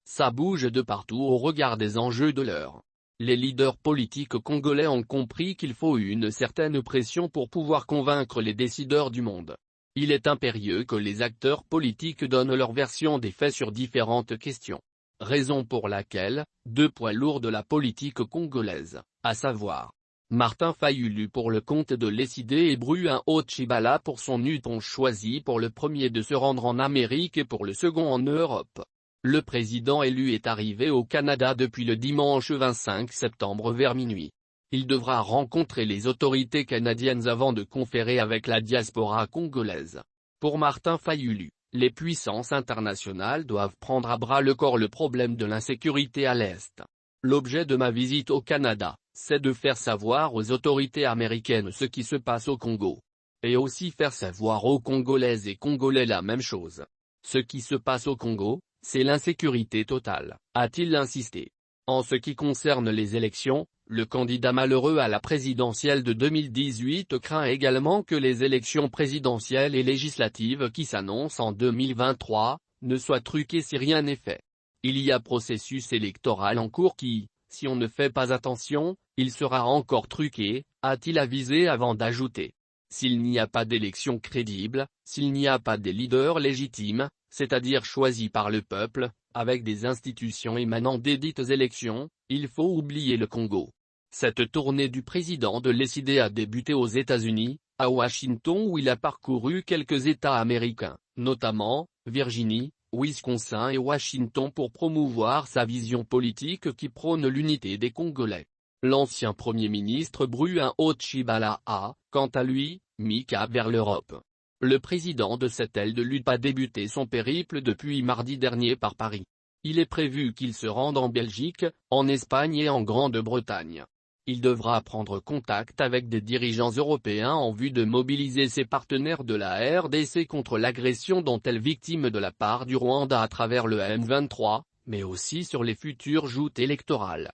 Ça bouge de partout au regard des enjeux de l'heure. Les leaders politiques congolais ont compris qu'il faut une certaine pression pour pouvoir convaincre les décideurs du monde. Il est impérieux que les acteurs politiques donnent leur version des faits sur différentes questions. Raison pour laquelle, deux poids lourds de la politique congolaise, à savoir Martin Fayulu pour le compte de l'ECD et Bruin Ochibala pour son UT ont choisi pour le premier de se rendre en Amérique et pour le second en Europe. Le président élu est arrivé au Canada depuis le dimanche 25 septembre vers minuit. Il devra rencontrer les autorités canadiennes avant de conférer avec la diaspora congolaise. Pour Martin Fayulu, les puissances internationales doivent prendre à bras le corps le problème de l'insécurité à l'Est. L'objet de ma visite au Canada, c'est de faire savoir aux autorités américaines ce qui se passe au Congo. Et aussi faire savoir aux Congolaises et Congolais la même chose. Ce qui se passe au Congo, c'est l'insécurité totale, a-t-il insisté. En ce qui concerne les élections, le candidat malheureux à la présidentielle de 2018 craint également que les élections présidentielles et législatives qui s'annoncent en 2023, ne soient truquées si rien n'est fait. Il y a processus électoral en cours qui, si on ne fait pas attention, il sera encore truqué, a-t-il avisé avant d'ajouter. S'il n'y a pas d'élections crédibles, s'il n'y a pas des leaders légitimes, c'est-à-dire choisis par le peuple, avec des institutions émanant des dites élections, il faut oublier le Congo. Cette tournée du président de l'ECD a débuté aux États-Unis, à Washington où il a parcouru quelques États américains, notamment, Virginie, Wisconsin et Washington pour promouvoir sa vision politique qui prône l'unité des Congolais. L'ancien Premier ministre Bruin Ochibala a, quant à lui, mis cap vers l'Europe. Le président de cette aile de lutte a débuté son périple depuis mardi dernier par Paris. Il est prévu qu'il se rende en Belgique, en Espagne et en Grande-Bretagne. Il devra prendre contact avec des dirigeants européens en vue de mobiliser ses partenaires de la RDC contre l'agression dont elle est victime de la part du Rwanda à travers le M23, mais aussi sur les futures joutes électorales.